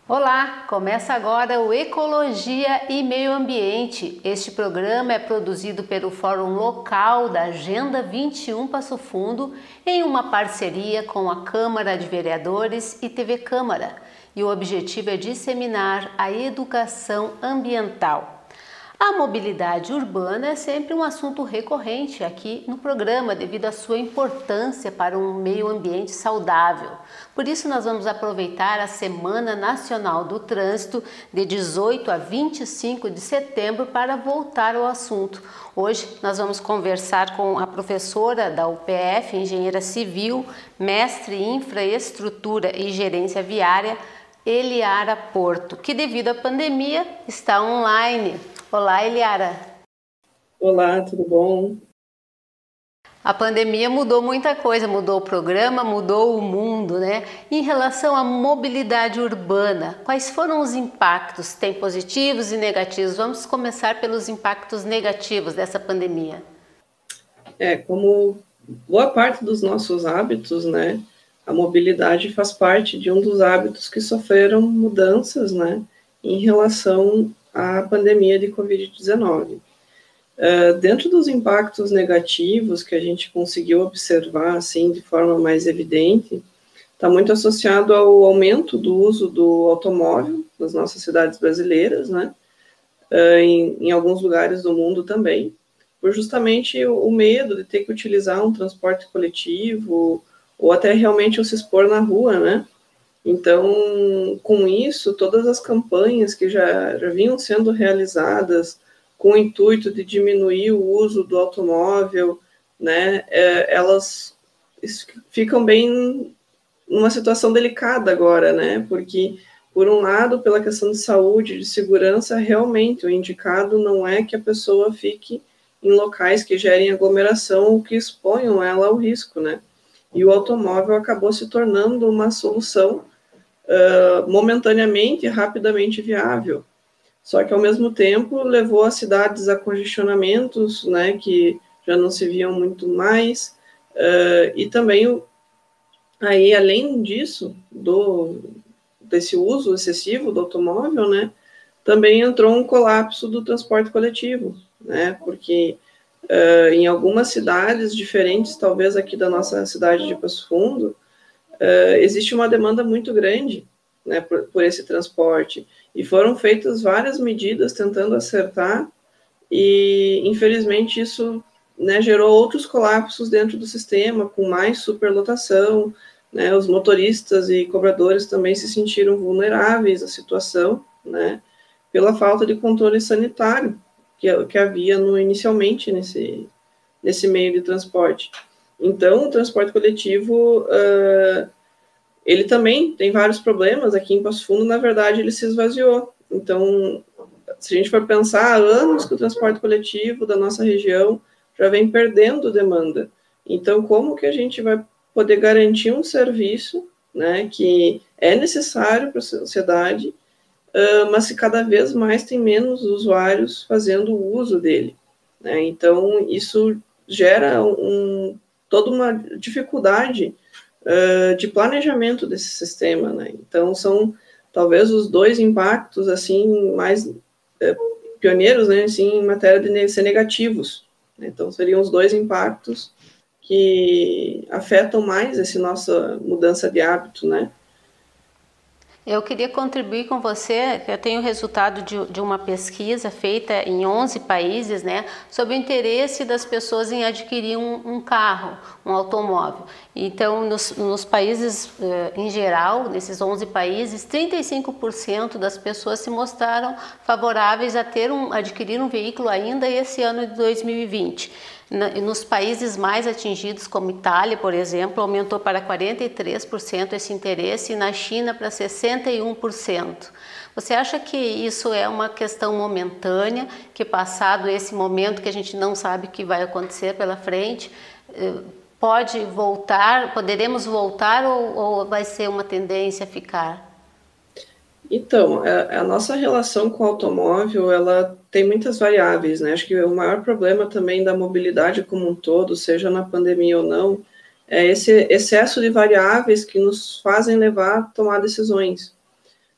Olá, começa agora o Ecologia e Meio Ambiente. Este programa é produzido pelo Fórum Local da Agenda 21 Passo Fundo em uma parceria com a Câmara de Vereadores e TV Câmara. E o objetivo é disseminar a educação ambiental. A mobilidade urbana é sempre um assunto recorrente aqui no programa devido à sua importância para um meio ambiente saudável. Por isso nós vamos aproveitar a Semana Nacional do Trânsito de 18 a 25 de setembro para voltar ao assunto. Hoje nós vamos conversar com a professora da UPF, engenheira civil, mestre em infraestrutura e gerência viária, Eliara Porto, que devido à pandemia está online. Olá, Eliara. Olá, tudo bom? A pandemia mudou muita coisa, mudou o programa, mudou o mundo, né? Em relação à mobilidade urbana, quais foram os impactos? Tem positivos e negativos. Vamos começar pelos impactos negativos dessa pandemia. Como boa parte dos nossos hábitos, né? A mobilidade faz parte de um dos hábitos que sofreram mudanças, né? Em relação à pandemia de Covid-19. Dentro dos impactos negativos que a gente conseguiu observar, assim, de forma mais evidente, está muito associado ao aumento do uso do automóvel nas nossas cidades brasileiras, né? Em alguns lugares do mundo também, por justamente o medo de ter que utilizar um transporte coletivo ou até realmente se expor na rua, né? Então, com isso, todas as campanhas que já vinham sendo realizadas com o intuito de diminuir o uso do automóvel, né, elas ficam bem numa situação delicada agora, né, porque, por um lado, pela questão de saúde, de segurança, realmente o indicado não é que a pessoa fique em locais que gerem aglomeração ou que exponham ela ao risco, né, e o automóvel acabou se tornando uma solução momentaneamente e rapidamente viável. Só que, ao mesmo tempo, levou as cidades a congestionamentos, né, que já não se viam muito mais, e também, aí, além disso, desse uso excessivo do automóvel, né, também entrou um colapso do transporte coletivo, né, porque em algumas cidades diferentes, talvez aqui da nossa cidade de Passo Fundo, existe uma demanda muito grande, né, por esse transporte, e foram feitas várias medidas tentando acertar, e infelizmente isso, né, gerou outros colapsos dentro do sistema, com mais superlotação, né, os motoristas e cobradores também se sentiram vulneráveis à situação, né, pela falta de controle sanitário que havia inicialmente nesse meio de transporte. Então, o transporte coletivo, ele também tem vários problemas. Aqui em Passo Fundo, na verdade, ele se esvaziou. Então, se a gente for pensar, há anos que o transporte coletivo da nossa região já vem perdendo demanda. Então, como que a gente vai poder garantir um serviço, né, que é necessário para a sociedade, mas que cada vez mais tem menos usuários fazendo uso dele, né? Então, isso gera toda uma dificuldade de planejamento desse sistema, né? Então, são talvez os dois impactos, assim, mais pioneiros, né, assim, em matéria de ser negativos, né? Então, seriam os dois impactos que afetam mais essa nossa mudança de hábito, né? Eu queria contribuir com você, eu tenho o resultado de uma pesquisa feita em 11 países, né, sobre o interesse das pessoas em adquirir um carro, um automóvel. Então, nos países, em geral, nesses 11 países, 35% das pessoas se mostraram favoráveis a adquirir um veículo ainda esse ano de 2020. Nos países mais atingidos, como Itália, por exemplo, aumentou para 43% esse interesse e na China para 61%. Você acha que isso é uma questão momentânea, que passado esse momento que a gente não sabe o que vai acontecer pela frente, poderemos voltar ou vai ser uma tendência a ficar? Então, a nossa relação com o automóvel, ela tem muitas variáveis, né? Acho que o maior problema também da mobilidade como um todo, seja na pandemia ou não, é esse excesso de variáveis que nos fazem levar a tomar decisões.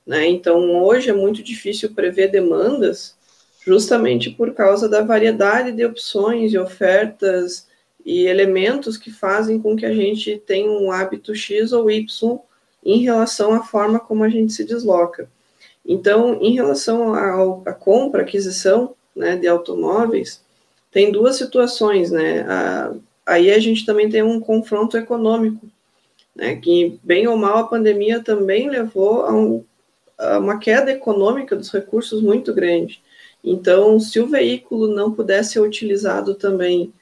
né? Então, hoje é muito difícil prever demandas, justamente por causa da variedade de opções e ofertas e elementos que fazem com que a gente tenha um hábito X ou Y em relação à forma como a gente se desloca. Então, em relação à compra, aquisição, né, de automóveis, tem duas situações, né? Aí a gente também tem um confronto econômico, né, que, bem ou mal, a pandemia também levou a uma queda econômica dos recursos muito grande. Então, se o veículo não puder ser utilizado também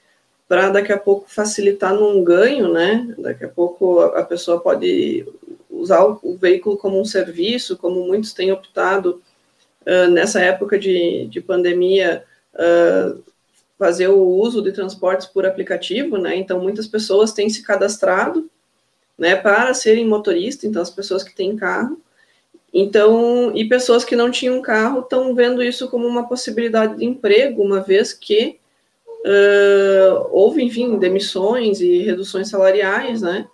para daqui a pouco facilitar num ganho, né? Daqui a pouco a pessoa pode usar o veículo como um serviço, como muitos têm optado nessa época de pandemia, fazer o uso de transportes por aplicativo, né? Então, muitas pessoas têm se cadastrado, né, para serem motoristas, então as pessoas que têm carro. Então, e pessoas que não tinham carro estão vendo isso como uma possibilidade de emprego, uma vez que houve, enfim, demissões e reduções salariais, né?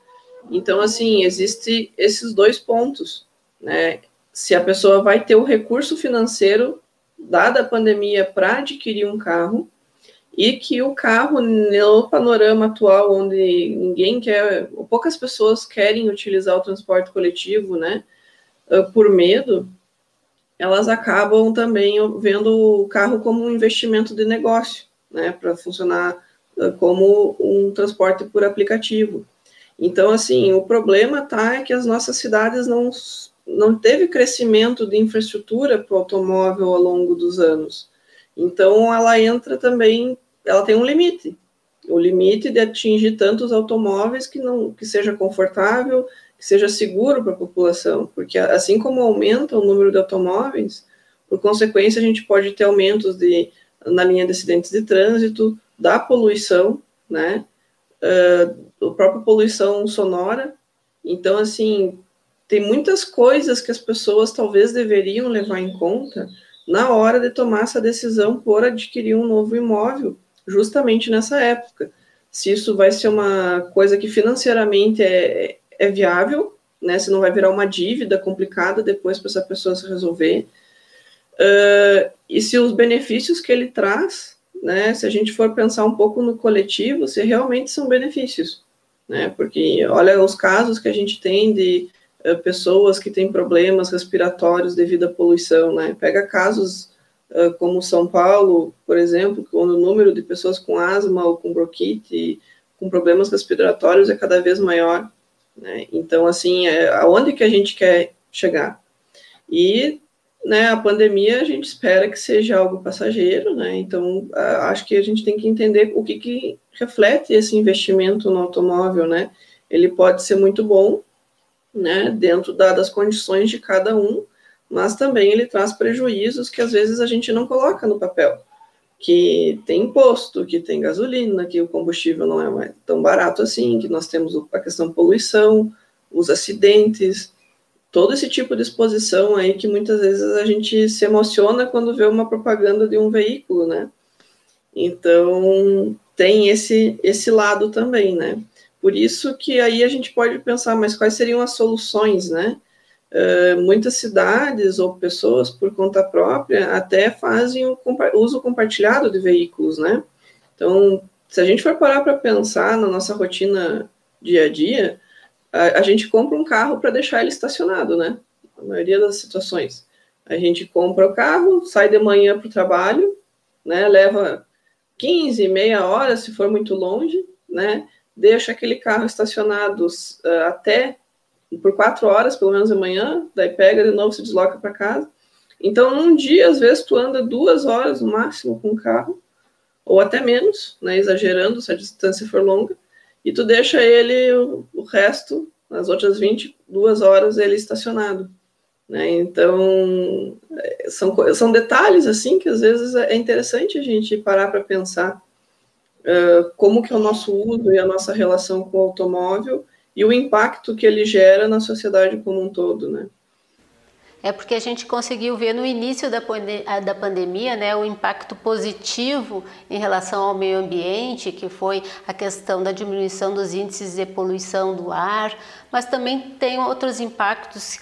Então, assim, existe esses dois pontos, né? Se a pessoa vai ter o recurso financeiro, dada a pandemia, para adquirir um carro, e que o carro, no panorama atual, onde ninguém quer, ou poucas pessoas querem utilizar o transporte coletivo, né? Por medo, elas acabam também vendo o carro como um investimento de negócio, né, para funcionar como um transporte por aplicativo. Então, assim, o problema é que as nossas cidades não teve crescimento de infraestrutura para o automóvel ao longo dos anos. Então, ela entra também, ela tem um limite, o limite de atingir tantos automóveis que seja confortável, que seja seguro para a população, porque assim como aumenta o número de automóveis, por consequência, a gente pode ter aumentos na linha de acidentes de trânsito, da poluição, né, a própria poluição sonora. Então, assim, tem muitas coisas que as pessoas talvez deveriam levar em conta na hora de tomar essa decisão por adquirir um novo imóvel, justamente nessa época. Se isso vai ser uma coisa que financeiramente é viável, né? Se não vai virar uma dívida complicada depois para essa pessoa se resolver. E se os benefícios que ele traz, né? Se a gente for pensar um pouco no coletivo, se realmente são benefícios, né? Porque olha os casos que a gente tem de pessoas que têm problemas respiratórios devido à poluição, né? Pega casos como São Paulo, por exemplo, quando o número de pessoas com asma ou com bronquite, com problemas respiratórios é cada vez maior, né? Então, assim, aonde que a gente quer chegar? E, né, a pandemia a gente espera que seja algo passageiro, né? Então, acho que a gente tem que entender o que reflete esse investimento no automóvel, né? Ele pode ser muito bom, né, dentro das condições de cada um, mas também ele traz prejuízos que às vezes a gente não coloca no papel, que tem imposto, que tem gasolina, que o combustível não é mais tão barato assim, que nós temos a questão da poluição, os acidentes, todo esse tipo de exposição aí que muitas vezes a gente se emociona quando vê uma propaganda de um veículo, né? Então, tem esse lado também, né? Por isso que aí a gente pode pensar, mas quais seriam as soluções, né? Muitas cidades ou pessoas, por conta própria, até fazem o uso compartilhado de veículos, né? Então, se a gente for parar para pensar na nossa rotina dia a dia, a gente compra um carro para deixar ele estacionado, né? Na maioria das situações. A gente compra o carro, sai de manhã para o trabalho, né? Leva 15, meia hora, se for muito longe, né? Deixa aquele carro estacionado até por 4 horas, pelo menos de manhã, daí pega de novo, se desloca para casa. Então, num dia, às vezes, tu anda 2 horas no máximo com o carro, ou até menos, né? Exagerando, se a distância for longa, e tu deixa ele, o resto, as outras 22 horas, ele estacionado, né? Então, são detalhes, assim, que às vezes é interessante a gente parar para pensar como que é o nosso uso e a nossa relação com o automóvel e o impacto que ele gera na sociedade como um todo, né? é porque a gente conseguiu ver no início da pandemia, né, o impacto positivo em relação ao meio ambiente, que foi a questão da diminuição dos índices de poluição do ar, mas também tem outros impactos,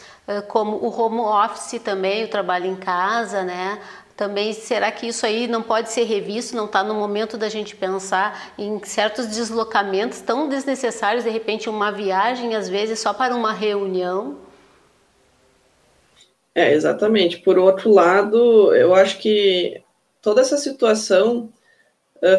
como o home office também, o trabalho em casa, né? Também, será que isso aí não pode ser revisto? Não está no momento da gente pensar em certos deslocamentos tão desnecessários, de repente uma viagem, às vezes só para uma reunião? Exatamente. Por outro lado, eu acho que toda essa situação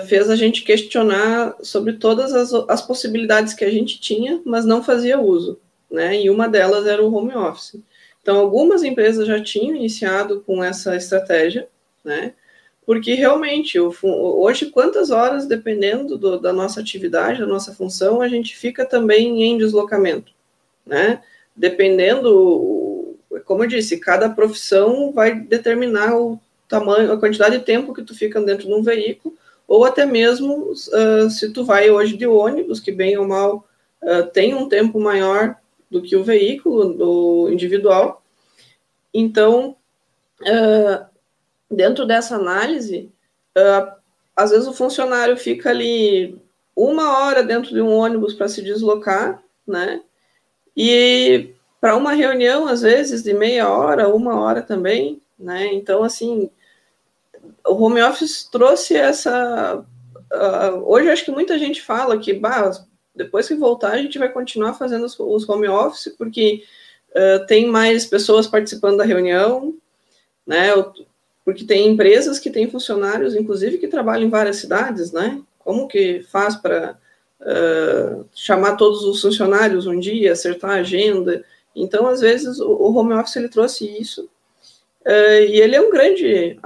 fez a gente questionar sobre todas as possibilidades que a gente tinha, mas não fazia uso, né? E uma delas era o home office. Então, algumas empresas já tinham iniciado com essa estratégia, né? Porque realmente, hoje, quantas horas, dependendo da nossa atividade, da nossa função, a gente fica também em deslocamento, né? Dependendo, como eu disse, cada profissão vai determinar o tamanho, a quantidade de tempo que tu fica dentro de um veículo, ou até mesmo se tu vai hoje de ônibus, que bem ou mal tem um tempo maior do que o veículo do individual. Então, dentro dessa análise, às vezes o funcionário fica ali 1 hora dentro de um ônibus para se deslocar, né? E para uma reunião, às vezes, de meia hora, 1 hora também, né? Então, assim, o home office trouxe essa... hoje, acho que muita gente fala que, depois que voltar, a gente vai continuar fazendo os home office, porque tem mais pessoas participando da reunião, né? Porque tem empresas que têm funcionários, inclusive, que trabalham em várias cidades, né? Como que faz para chamar todos os funcionários um dia, acertar a agenda? Então, às vezes, o home office ele trouxe isso, e ele é um grande,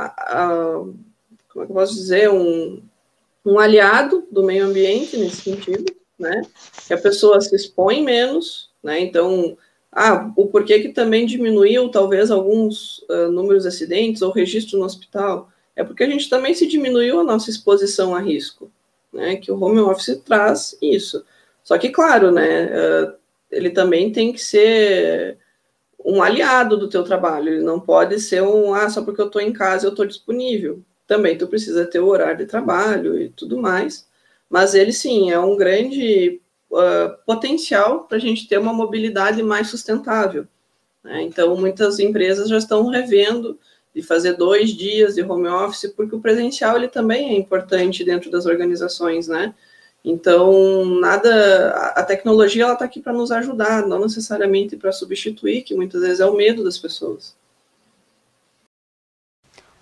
como é que eu posso dizer, um aliado do meio ambiente nesse sentido, né? Que a pessoa se expõe menos, né? Então, o porquê que também diminuiu, talvez, alguns números de acidentes ou registro no hospital, é porque a gente também se diminuiu a nossa exposição a risco, né? Que o home office traz isso. Só que, claro, né? Ele também tem que ser um aliado do teu trabalho, ele não pode ser só porque eu estou em casa eu estou disponível. Também tu precisa ter o horário de trabalho e tudo mais, mas ele sim é um grande potencial para a gente ter uma mobilidade mais sustentável, né? Então, muitas empresas já estão revendo de fazer 2 dias de home office, porque o presencial ele também é importante dentro das organizações, né? Então, a tecnologia ela está aqui para nos ajudar, não necessariamente para substituir, que muitas vezes é o medo das pessoas.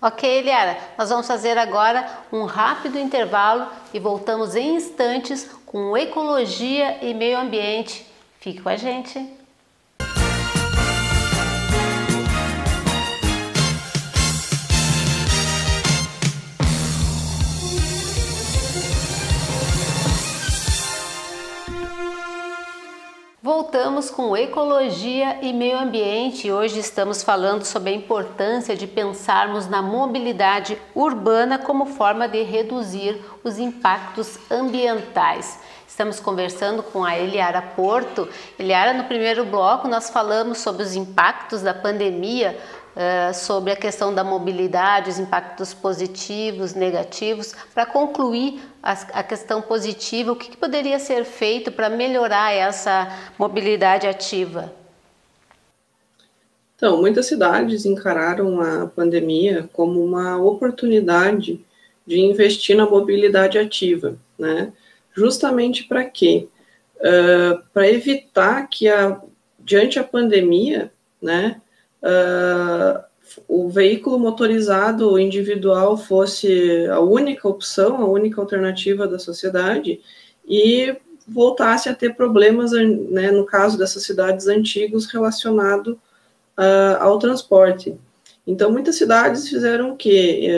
Ok, Eliara, nós vamos fazer agora um rápido intervalo e voltamos em instantes com ecologia e meio ambiente. Fique com a gente. Voltamos com ecologia e meio ambiente. Hoje estamos falando sobre a importância de pensarmos na mobilidade urbana como forma de reduzir os impactos ambientais. Estamos conversando com a Eliara Porto. Eliara, no primeiro bloco nós falamos sobre os impactos da pandemia, sobre a questão da mobilidade, os impactos positivos, negativos. Para concluir a questão positiva, o que poderia ser feito para melhorar essa mobilidade ativa? Então, muitas cidades encararam a pandemia como uma oportunidade de investir na mobilidade ativa, né? Justamente para quê? Para evitar que, diante a pandemia, né, o veículo motorizado individual fosse a única opção, a única alternativa da sociedade e voltasse a ter problemas, né, no caso dessas cidades antigas, relacionado ao transporte. Então, muitas cidades fizeram o quê?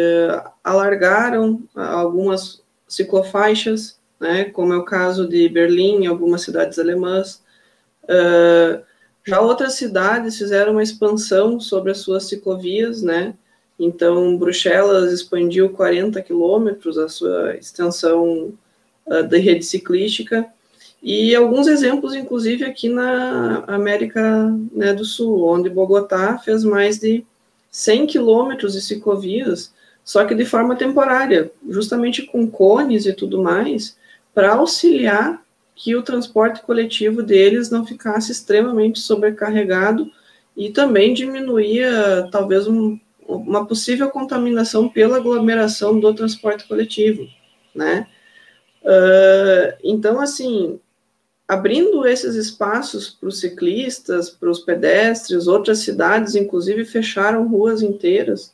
Alargaram algumas ciclofaixas, né, como é o caso de Berlim e algumas cidades alemãs. Já outras cidades fizeram uma expansão sobre as suas ciclovias, né? Então, Bruxelas expandiu 40 quilômetros a sua extensão de rede ciclística, E alguns exemplos, inclusive, aqui na América, né, do Sul, onde Bogotá fez mais de 100 quilômetros de ciclovias, só que de forma temporária, justamente com cones e tudo mais, para auxiliar que o transporte coletivo deles não ficasse extremamente sobrecarregado e também diminuía, talvez, uma possível contaminação pela aglomeração do transporte coletivo, né? Então, assim, abrindo esses espaços para os ciclistas, para os pedestres, outras cidades, inclusive, fecharam ruas inteiras,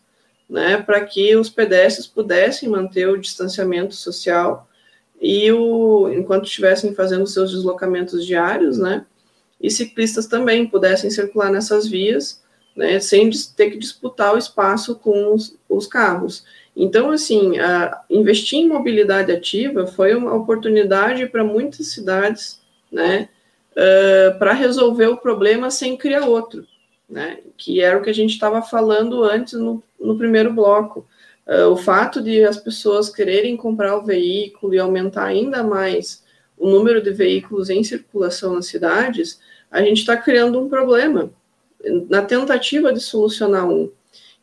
né, para que os pedestres pudessem manter o distanciamento social e enquanto estivessem fazendo seus deslocamentos diários, né, e ciclistas também pudessem circular nessas vias, né, sem ter que disputar o espaço com os carros. Então, assim, investir em mobilidade ativa foi uma oportunidade para muitas cidades, né, para resolver o problema sem criar outro, né, que era o que a gente estava falando antes no primeiro bloco. O fato de as pessoas quererem comprar o veículo e aumentar ainda mais o número de veículos em circulação nas cidades, a gente está criando um problema na tentativa de solucionar um.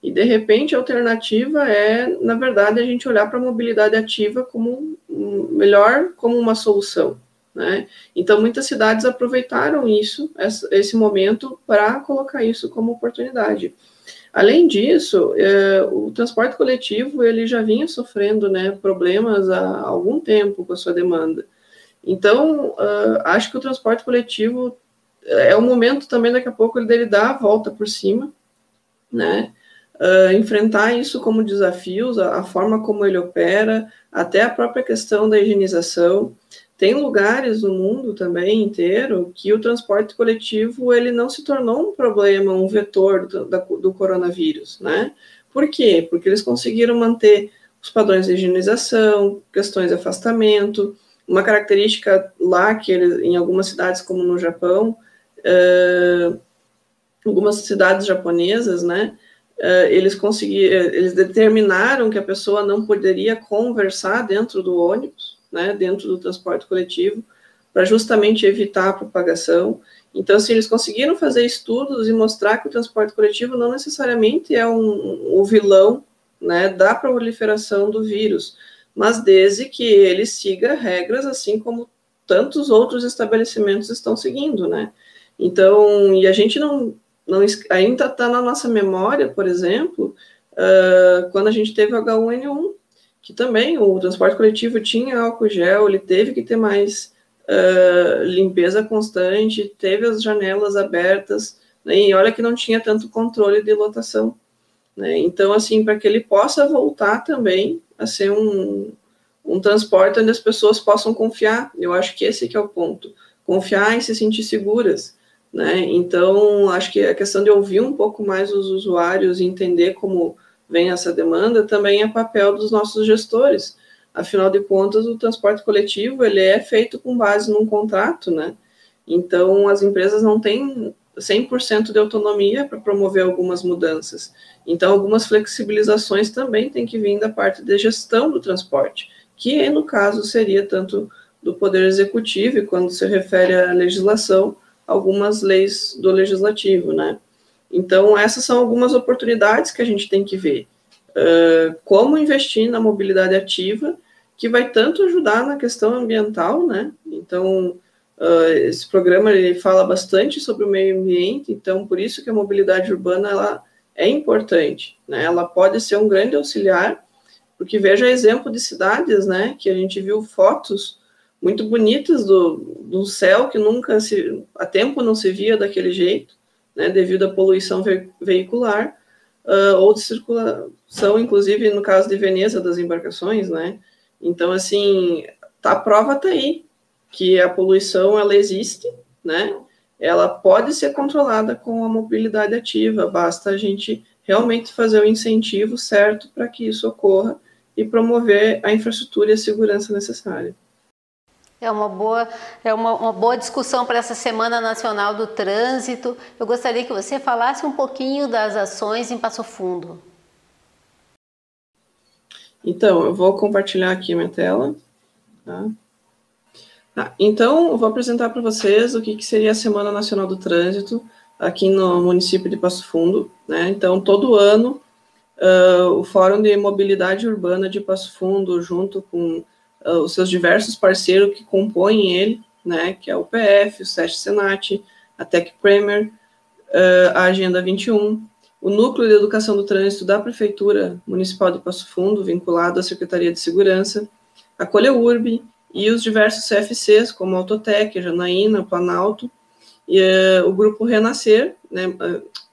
E, de repente, a alternativa é, na verdade, a gente olhar para a mobilidade ativa como melhor, como uma solução, né? Então, muitas cidades aproveitaram esse momento, para colocar isso como oportunidade. Além disso, o transporte coletivo ele já vinha sofrendo, né, problemas há algum tempo com a sua demanda. Então, acho que o transporte coletivo é o momento também, daqui a pouco, dele dar a volta por cima, né? Enfrentar isso como desafios, a forma como ele opera, até a própria questão da higienização. Tem lugares no mundo também inteiro que o transporte coletivo ele não se tornou um problema, um vetor do coronavírus, né? Por quê? Porque eles conseguiram manter os padrões de higienização, questões de afastamento. Uma característica lá que em algumas cidades, como no Japão, algumas cidades japonesas, né, eles determinaram que a pessoa não poderia conversar dentro do ônibus, né, dentro do transporte coletivo, para justamente evitar a propagação. Então, assim, eles conseguiram fazer estudos e mostrar que o transporte coletivo não necessariamente é o vilão, né, da proliferação do vírus, mas desde que ele siga regras, assim como tantos outros estabelecimentos estão seguindo, né? Então, e a gente não ainda está na nossa memória, por exemplo, quando a gente teve o H1N1, que também o transporte coletivo tinha álcool gel, ele teve que ter mais limpeza constante, teve as janelas abertas, né, e olha que não tinha tanto controle de lotação, né? Então, assim, para que ele possa voltar também a ser um transporte onde as pessoas possam confiar, eu acho que esse que é o ponto, confiar e se sentir seguras, né? Então, acho que a questão de ouvir um pouco mais os usuários e entender como vem essa demanda também é papel dos nossos gestores. Afinal de contas, o transporte coletivo ele é feito com base num contrato, né? Então, as empresas não têm 100% de autonomia para promover algumas mudanças. Então, algumas flexibilizações também têm que vir da parte de gestão do transporte, que, no caso, seria tanto do Poder Executivo, e quando se refere à legislação, algumas leis do Legislativo, né? Então, essas são algumas oportunidades que a gente tem que ver. Como investir na mobilidade ativa, que vai tanto ajudar na questão ambiental, né? Então, esse programa ele fala bastante sobre o meio ambiente, então, por isso que a mobilidade urbana ela é importante, né? Ela pode ser um grande auxiliar, porque veja exemplo de cidades, né? Que a gente viu fotos muito bonitas do céu que nunca há tempo não se via daquele jeito, né, devido à poluição veicular, ou de circulação, inclusive no caso de Veneza, das embarcações, né? Então, assim, a prova está aí, que a poluição, ela existe, né? Ela pode ser controlada com a mobilidade ativa, basta a gente realmente fazer o incentivo certo para que isso ocorra e promover a infraestrutura e a segurança necessária. É uma boa discussão para essa Semana Nacional do Trânsito. Eu gostaria que você falasse um pouquinho das ações em Passo Fundo. Então, eu vou compartilhar aqui minha tela. Tá? Tá, então, eu vou apresentar para vocês o que seria a Semana Nacional do Trânsito aqui no município de Passo Fundo, né? Então, todo ano, o Fórum de Mobilidade Urbana de Passo Fundo, junto com os seus diversos parceiros que compõem ele, né? Que é o PF, o SESC Senat, a Tec Premier, a Agenda 21, o Núcleo de Educação do Trânsito da Prefeitura Municipal de Passo Fundo, vinculado à Secretaria de Segurança, a Coleurbs e os diversos CFCs, como a Autotec, a Janaína, Planalto, e, o Grupo Renascer, né,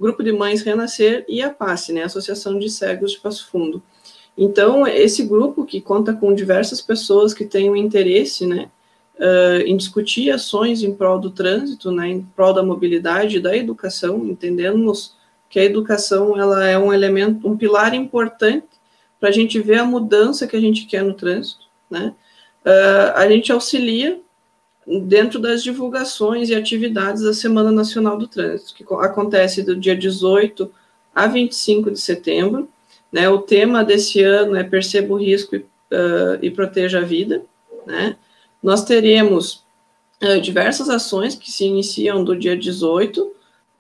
Grupo de Mães Renascer e a PASSE, né, Associação de Cegos de Passo Fundo. Então, esse grupo, que conta com diversas pessoas que têm um interesse, né, em discutir ações em prol do trânsito, né, em prol da mobilidade e da educação, entendemos que a educação ela é um elemento, um pilar importante para a gente ver a mudança que a gente quer no trânsito, né? A gente auxilia dentro das divulgações e atividades da Semana Nacional do Trânsito, que acontece do dia 18 a 25 de setembro, né? O tema desse ano é Perceba o Risco e Proteja a Vida, né? Nós teremos diversas ações que se iniciam do dia 18,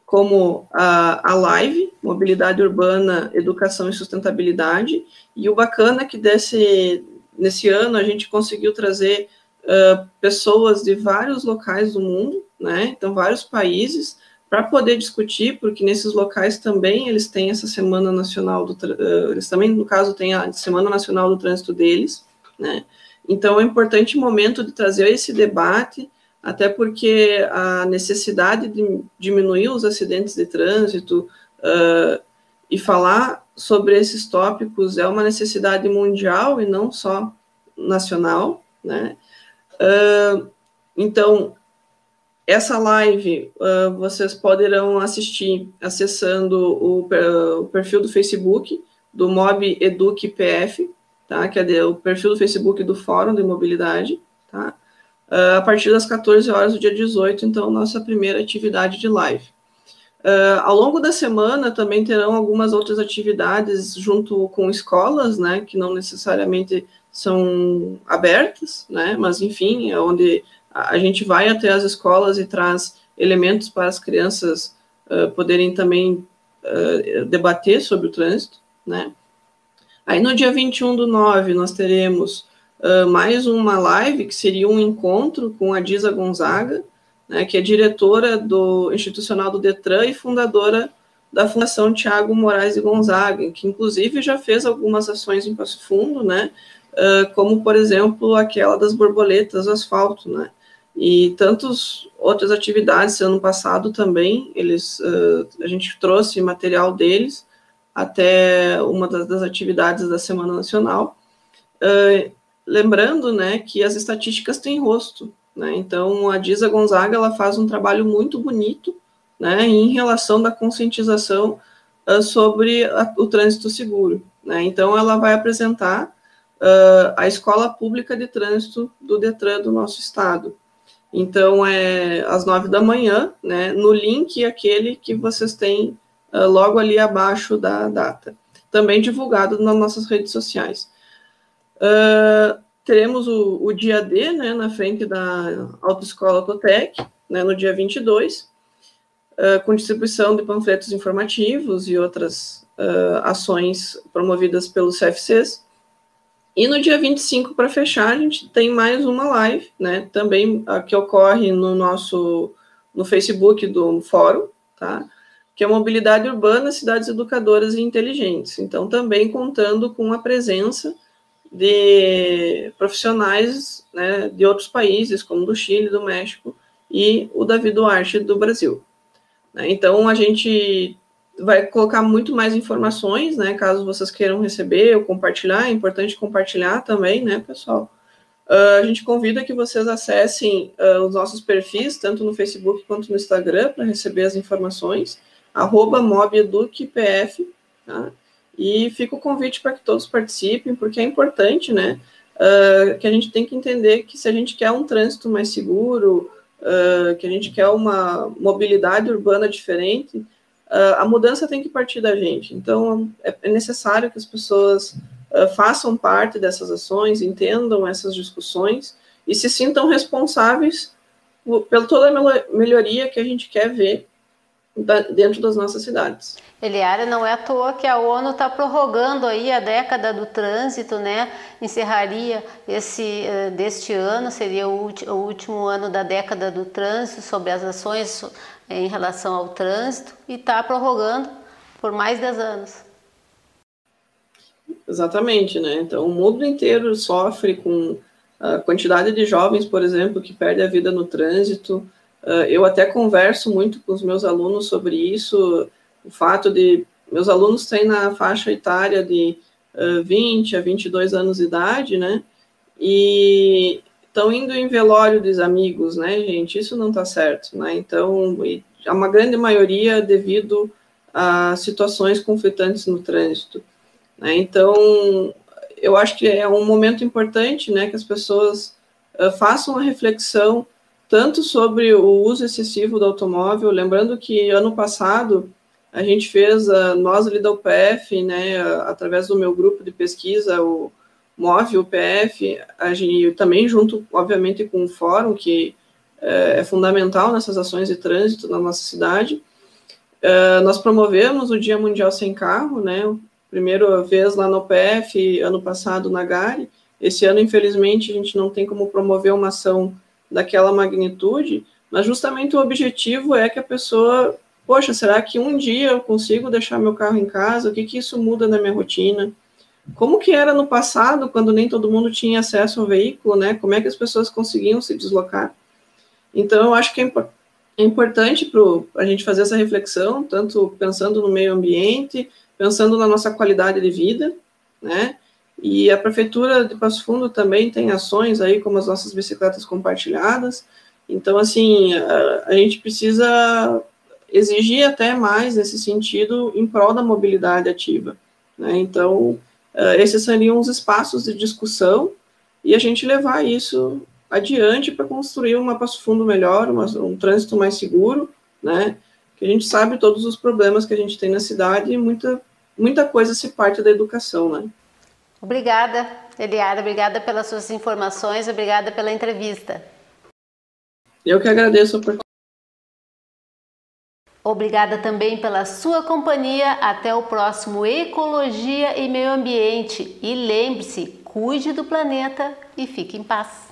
como a live, Mobilidade Urbana, Educação e Sustentabilidade, e o bacana é que nesse ano a gente conseguiu trazer pessoas de vários locais do mundo, né, então vários países, para poder discutir, porque nesses locais também eles têm essa Semana Nacional eles também, no caso, têm a Semana Nacional do Trânsito deles, né, então é um importante momento de trazer esse debate, até porque a necessidade de diminuir os acidentes de trânsito e falar sobre esses tópicos é uma necessidade mundial e não só nacional, né? Então, essa live vocês poderão assistir acessando o perfil do Facebook do Mob Educ PF, tá? Que é o perfil do Facebook do Fórum de Mobilidade, tá? A partir das 14 horas do dia 18, então, nossa primeira atividade de live. Ao longo da semana também terão algumas outras atividades junto com escolas, né, que não necessariamente são abertas, né, mas enfim, é onde a gente vai até as escolas e traz elementos para as crianças poderem também debater sobre o trânsito, né. Aí no dia 21/9 nós teremos mais uma live, que seria um encontro com a Disa Gonzaga, né, que é diretora do institucional do Detran e fundadora da Fundação Tiago Moraes e Gonzaga, que inclusive já fez algumas ações em Passo Fundo, né, como, por exemplo, aquela das borboletas do asfalto, né, e tantas outras atividades. Ano passado também, a gente trouxe material deles até uma das atividades da Semana Nacional, lembrando, né, que as estatísticas têm rosto, né, então a Disa Gonzaga ela faz um trabalho muito bonito, né, em relação da conscientização sobre o trânsito seguro, né, então ela vai apresentar a Escola Pública de Trânsito do Detran do nosso estado, então é às 9 da manhã, né, no link aquele que vocês têm logo ali abaixo da data, também divulgado nas nossas redes sociais. Teremos o dia D, né, na frente da Autoescola Autotec, né, no dia 22, com distribuição de panfletos informativos e outras ações promovidas pelos CFCs. E no dia 25, para fechar, a gente tem mais uma live, né, também que ocorre no Facebook do Fórum, tá, que é Mobilidade Urbana, Cidades Educadoras e Inteligentes. Então, também contando com a presença de profissionais, né, de outros países, como do Chile, do México, e o Davi Duarte, do Brasil. Então, a gente vai colocar muito mais informações, né, caso vocês queiram receber ou compartilhar. É importante compartilhar também, né, pessoal? A gente convida que vocês acessem os nossos perfis, tanto no Facebook quanto no Instagram, para receber as informações, @mobeducpf, tá? E fica o convite para que todos participem, porque é importante, né, que a gente tem que entender que se a gente quer um trânsito mais seguro, que a gente quer uma mobilidade urbana diferente, a mudança tem que partir da gente. Então, é necessário que as pessoas façam parte dessas ações, entendam essas discussões e se sintam responsáveis pela toda a melhoria que a gente quer ver dentro das nossas cidades. Eliara, não é à toa que a ONU está prorrogando aí a década do trânsito, né? Encerraria deste ano, seria o último ano da década do trânsito, sobre as ações em relação ao trânsito, e está prorrogando por mais 10 anos. Exatamente, né? Então o mundo inteiro sofre com a quantidade de jovens, por exemplo, que perdem a vida no trânsito. Eu até converso muito com os meus alunos sobre isso, o fato de meus alunos têm na faixa etária de 20 a 22 anos de idade, né? E estão indo em velório dos amigos, né, gente? Isso não está certo, né? Então, a uma grande maioria devido a situações conflitantes no trânsito, né? Então, eu acho que é um momento importante, né, que as pessoas façam uma reflexão tanto sobre o uso excessivo do automóvel, lembrando que ano passado a gente fez, nós ali da UPF, né, através do meu grupo de pesquisa, o MOVE UPF, a gente também junto, obviamente, com o fórum, que é fundamental nessas ações de trânsito na nossa cidade, nós promovemos o Dia Mundial Sem Carro, né, primeira vez lá no UPF, ano passado na Gare. Esse ano, infelizmente, a gente não tem como promover uma ação daquela magnitude, mas justamente o objetivo é que a pessoa, poxa, será que um dia eu consigo deixar meu carro em casa? O que isso muda na minha rotina? Como que era no passado, quando nem todo mundo tinha acesso ao veículo, né? Como é que as pessoas conseguiam se deslocar? Então, eu acho que é importante a gente fazer essa reflexão, tanto pensando no meio ambiente, pensando na nossa qualidade de vida, né? E a Prefeitura de Passo Fundo também tem ações aí, como as nossas bicicletas compartilhadas. Então, assim, a gente precisa exigir até mais nesse sentido em prol da mobilidade ativa, né? Então, esses seriam os espaços de discussão e a gente levar isso adiante para construir uma Passo Fundo melhor, um trânsito mais seguro, né? Que a gente sabe todos os problemas que a gente tem na cidade e muita coisa se parte da educação, né? Obrigada, Eliara, obrigada pelas suas informações, obrigada pela entrevista. Eu que agradeço a oportunidade. Obrigada também pela sua companhia. Até o próximo Ecologia e Meio Ambiente. E lembre-se, cuide do planeta e fique em paz.